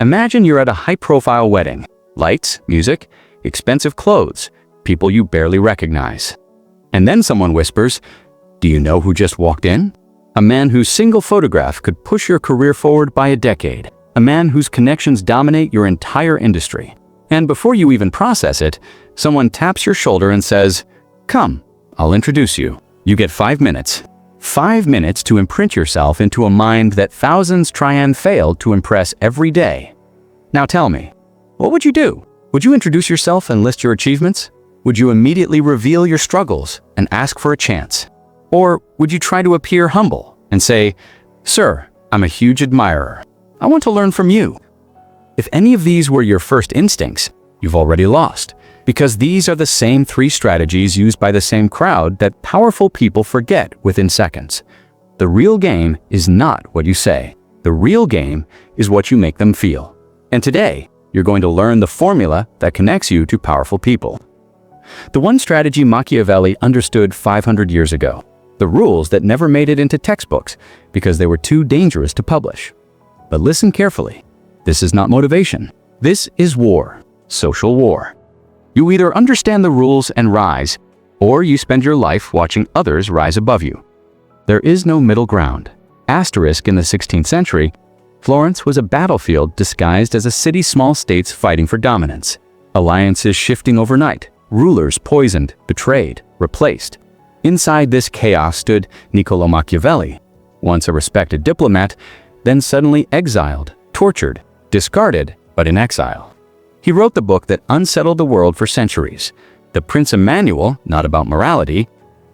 Imagine you're at a high-profile wedding. Lights, music, expensive clothes, people you barely recognize. And then someone whispers, "Do you know who just walked in?" A man whose single photograph could push your career forward by a decade. A man whose connections dominate your entire industry. And before you even process it, someone taps your shoulder and says, "Come, I'll introduce you." You get 5 minutes. 5 minutes to imprint yourself into a mind that thousands try and fail to impress every day. Now tell me, what would you do? Would you introduce yourself and list your achievements? Would you immediately reveal your struggles and ask for a chance? Or would you try to appear humble and say, "Sir, I'm a huge admirer. I want to learn from you"? If any of these were your first instincts, you've already lost, because these are the same 3 strategies used by the same crowd that powerful people forget within seconds. The real game is not what you say. The real game is what you make them feel. And today, you're going to learn the formula that connects you to powerful people. The one strategy Machiavelli understood 500 years ago. The rules that never made it into textbooks because they were too dangerous to publish. But listen carefully. This is not motivation. This is war. Social war. You either understand the rules and rise, or you spend your life watching others rise above you. There is no middle ground. Asterisk in the 16th century, Florence was a battlefield disguised as a city small states fighting for dominance. Alliances shifting overnight, rulers poisoned, betrayed, replaced. Inside this chaos stood Niccolo Machiavelli, once a respected diplomat, then suddenly exiled, tortured, discarded, but in exile. He wrote the book that unsettled the world for centuries, The Prince's Manual, not about morality,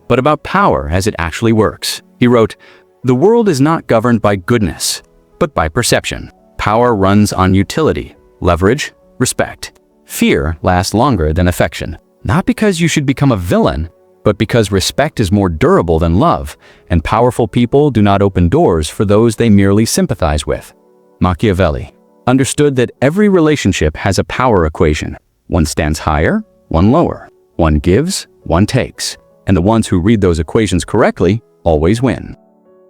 but about power as it actually works. He wrote, "The world is not governed by goodness, but by perception. Power runs on utility, leverage, respect. Fear lasts longer than affection. Not because you should become a villain, but because respect is more durable than love, and powerful people do not open doors for those they merely sympathize with." Machiavelli understood that every relationship has a power equation. One stands higher, one lower. One gives, one takes. And the ones who read those equations correctly always win.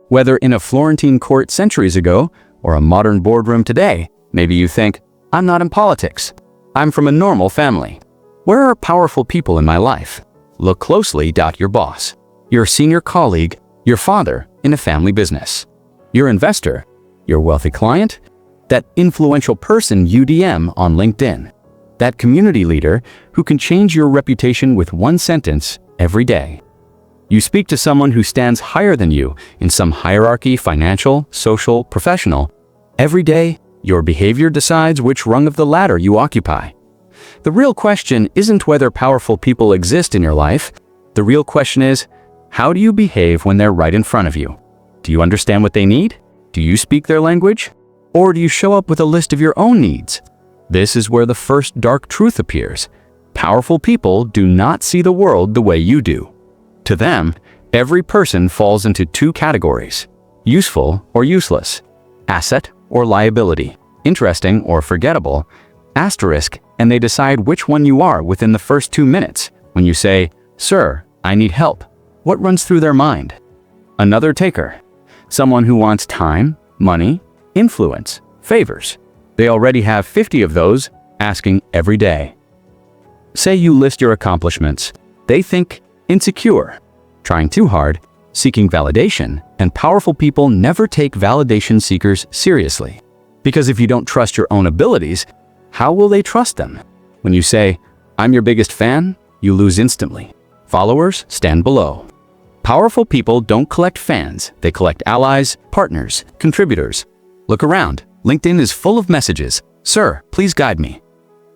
Whether in a Florentine court centuries ago or a modern boardroom today, maybe you think, "I'm not in politics. I'm from a normal family. Where are powerful people in my life?" Look closely. Your boss, your senior colleague, your father in a family business, your investor, your wealthy client, that influential person you DM on LinkedIn, that community leader who can change your reputation with one sentence every day. You speak to someone who stands higher than you in some hierarchy, financial, social, professional. Every day, your behavior decides which rung of the ladder you occupy. The real question isn't whether powerful people exist in your life. The real question is, how do you behave when they're right in front of you? Do you understand what they need? Do you speak their language? Or do you show up with a list of your own needs? This is where the first dark truth appears. Powerful people do not see the world the way you do. To them, every person falls into 2 categories: useful or useless, asset or liability, interesting or forgettable, asterisk, and they decide which one you are within the first 2 minutes. When you say, "Sir, I need help," what runs through their mind? Another taker. Someone who wants time, money, influence, favors. They already have 50 of those, asking every day. Say you list your accomplishments. They think insecure, trying too hard, seeking validation, and powerful people never take validation seekers seriously. Because if you don't trust your own abilities, how will they trust them? When you say, "I'm your biggest fan," you lose instantly. Followers stand below. Powerful people don't collect fans, they collect allies, partners, contributors. Look around. LinkedIn is full of messages. "Sir, please guide me."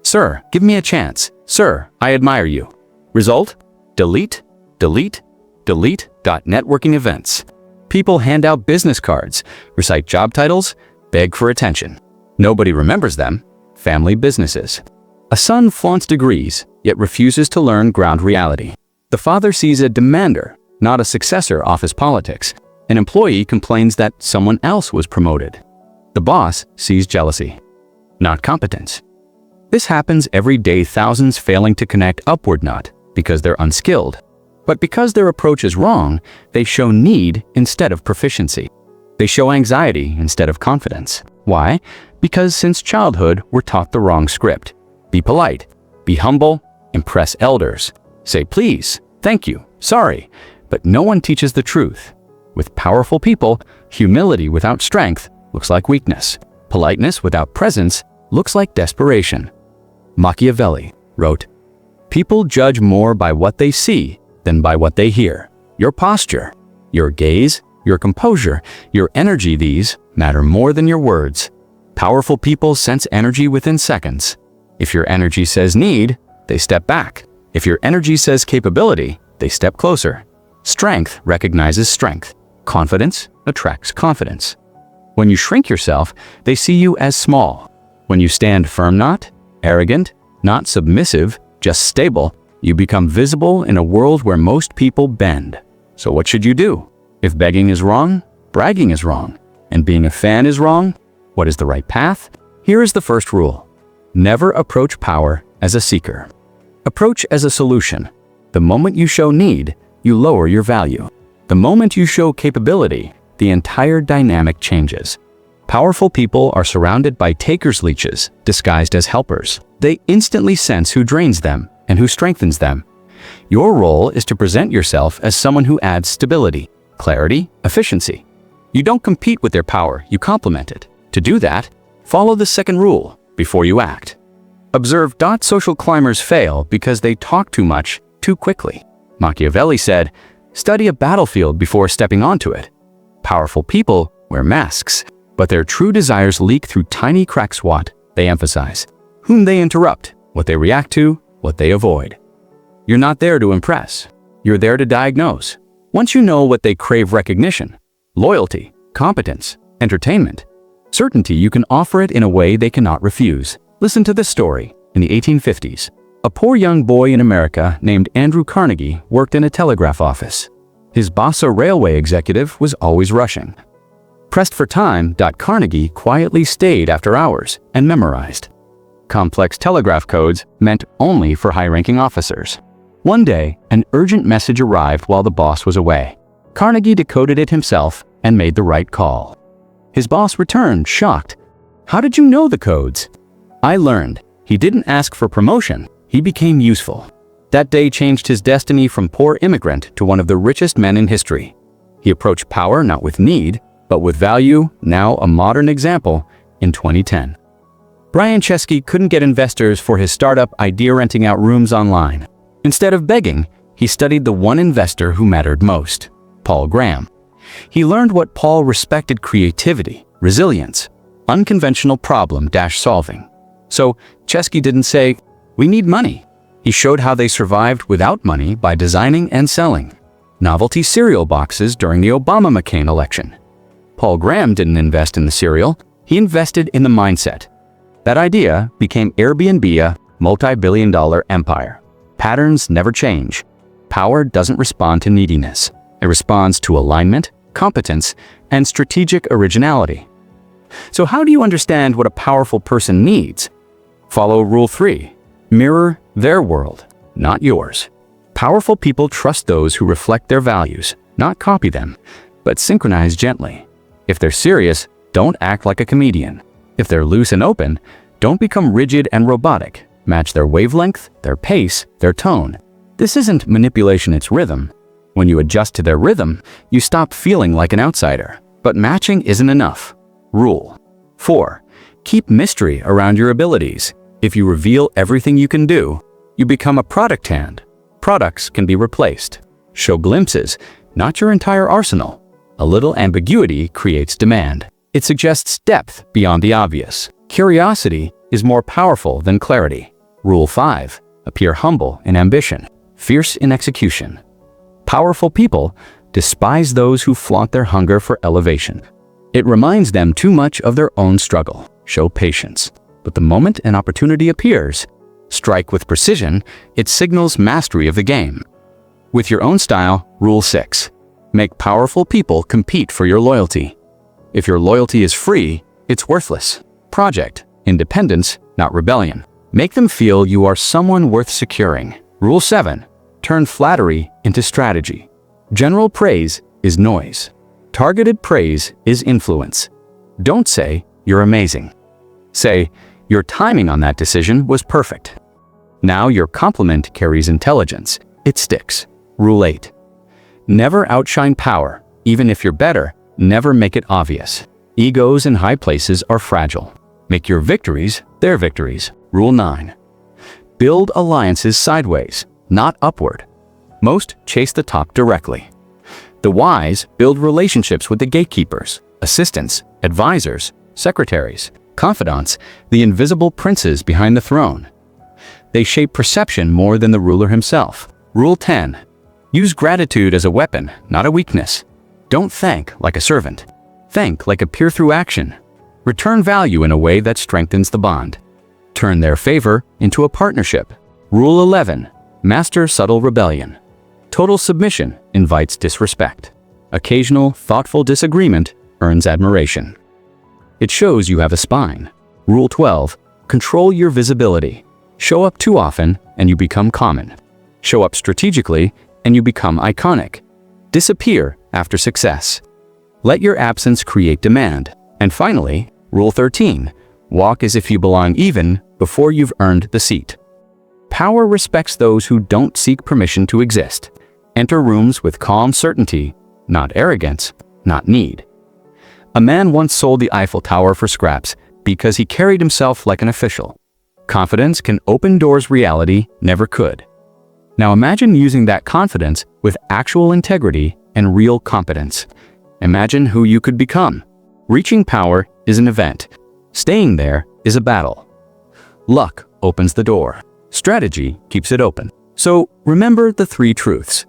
"Sir, give me a chance." "Sir, I admire you." Result? Delete, delete, delete. Networking events. People hand out business cards, recite job titles, beg for attention. Nobody remembers them. Family businesses. A son flaunts degrees, yet refuses to learn ground reality. The father sees a demander, not a successor, office politics. An employee complains that someone else was promoted. The boss sees jealousy, not competence. This happens every day, thousands failing to connect upward, not because they're unskilled, but because their approach is wrong. They show need instead of proficiency. They show anxiety instead of confidence. Why? Because since childhood, we're taught the wrong script. Be polite, be humble, impress elders. Say please, thank you, sorry, but no one teaches the truth. With powerful people, humility without strength looks like weakness. Politeness without presence looks like desperation. Machiavelli wrote, "People judge more by what they see than by what they hear." Your posture, your gaze, your composure, your energy, these matter more than your words. Powerful people sense energy within seconds. If your energy says need, they step back. If your energy says capability, they step closer. Strength recognizes strength. Confidence attracts confidence. When you shrink yourself, they see you as small. When you stand firm, not arrogant, not submissive, just stable, you become visible in a world where most people bend. So what should you do? If begging is wrong, bragging is wrong, and being a fan is wrong, what is the right path? Here is the first rule. Never approach power as a seeker. Approach as a solution. The moment you show need, you lower your value. The moment you show capability, the entire dynamic changes. Powerful people are surrounded by takers' leeches, disguised as helpers. They instantly sense who drains them and who strengthens them. Your role is to present yourself as someone who adds stability, clarity, efficiency. You don't compete with their power, you complement it. To do that, follow the second rule before you act. Observe. Social climbers fail because they talk too much, too quickly. Machiavelli said, "Study a battlefield before stepping onto it." Powerful people wear masks, but their true desires leak through tiny cracks. What they emphasize, whom they interrupt, what they react to, what they avoid. You're not there to impress. You're there to diagnose. Once you know what they crave: recognition, loyalty, competence, entertainment, certainty, you can offer it in a way they cannot refuse. Listen to this story. In the 1850s, a poor young boy in America named Andrew Carnegie worked in a telegraph office. His boss, a railway executive, was always rushing. Pressed for time, Carnegie quietly stayed after hours and memorized complex telegraph codes meant only for high-ranking officers. One day, an urgent message arrived while the boss was away. Carnegie decoded it himself and made the right call. His boss returned, shocked. "How did you know the codes?" "I learned." He didn't ask for promotion. He became useful. That day changed his destiny from poor immigrant to one of the richest men in history. He approached power not with need, but with value, now a modern example in 2010. Brian Chesky couldn't get investors for his startup idea, renting out rooms online. Instead of begging, he studied the one investor who mattered most, Paul Graham. He learned what Paul respected: creativity, resilience, unconventional problem-solving. So Chesky didn't say, "We need money." He showed how they survived without money by designing and selling novelty cereal boxes during the Obama-McCain election. Paul Graham didn't invest in the cereal, he invested in the mindset. That idea became Airbnb, a multi-billion-dollar empire. Patterns never change. Power doesn't respond to neediness. It responds to alignment, competence, and strategic originality. So how do you understand what a powerful person needs? Follow Rule 3. Mirror their world, not yours. Powerful people trust those who reflect their values, not copy them, but synchronize gently. If they're serious, don't act like a comedian. If they're loose and open, don't become rigid and robotic. Match their wavelength, their pace, their tone. This isn't manipulation, it's rhythm. When you adjust to their rhythm, you stop feeling like an outsider. But matching isn't enough. Rule 4. Keep mystery around your abilities. If you reveal everything you can do, you become a product hand. Products can be replaced. Show glimpses, not your entire arsenal. A little ambiguity creates demand. It suggests depth beyond the obvious. Curiosity is more powerful than clarity. Rule 5. Appear humble in ambition, fierce in execution. Powerful people despise those who flaunt their hunger for elevation. It reminds them too much of their own struggle. Show patience. But the moment an opportunity appears, strike with precision. It signals mastery of the game. With your own style, Rule 6. Make powerful people compete for your loyalty. If your loyalty is free, it's worthless. Project independence, not rebellion. Make them feel you are someone worth securing. Rule 7. Turn flattery into strategy. General praise is noise. Targeted praise is influence. Don't say, you're amazing. Say, your timing on that decision was perfect. Now your compliment carries intelligence. It sticks. Rule 8. Never outshine power. Even if you're better, never make it obvious. Egos in high places are fragile. Make your victories their victories. Rule 9. Build alliances sideways, not upward. Most chase the top directly. The wise build relationships with the gatekeepers, assistants, advisors, secretaries, confidants, the invisible princes behind the throne. They shape perception more than the ruler himself. Rule 10. Use gratitude as a weapon, not a weakness. Don't thank like a servant. Thank like a peer through action. Return value in a way that strengthens the bond. Turn their favor into a partnership. Rule 11. Master subtle rebellion. Total submission invites disrespect. Occasional, thoughtful disagreement earns admiration. It shows you have a spine. Rule 12. Control your visibility. Show up too often and you become common. Show up strategically and you become iconic. Disappear after success. Let your absence create demand. And finally, Rule 13. Walk as if you belong even before you've earned the seat. Power respects those who don't seek permission to exist. Enter rooms with calm certainty, not arrogance, not need. A man once sold the Eiffel Tower for scraps because he carried himself like an official. Confidence can open doors reality never could. Now imagine using that confidence with actual integrity and real competence. Imagine who you could become. Reaching power is an event. Staying there is a battle. Luck opens the door. Strategy keeps it open. So remember the 3 truths.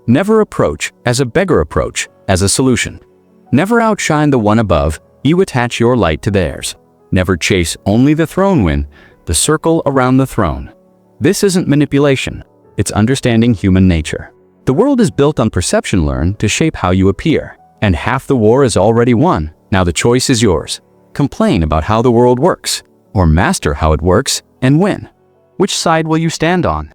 Never approach as a beggar, approach as a solution. Never outshine the one above, you attach your light to theirs. Never chase only the throne win, the circle around the throne. This isn't manipulation, it's understanding human nature. The world is built on perception. Learn to shape how you appear. And half the war is already won. Now the choice is yours. Complain about how the world works, or master how it works and win. Which side will you stand on?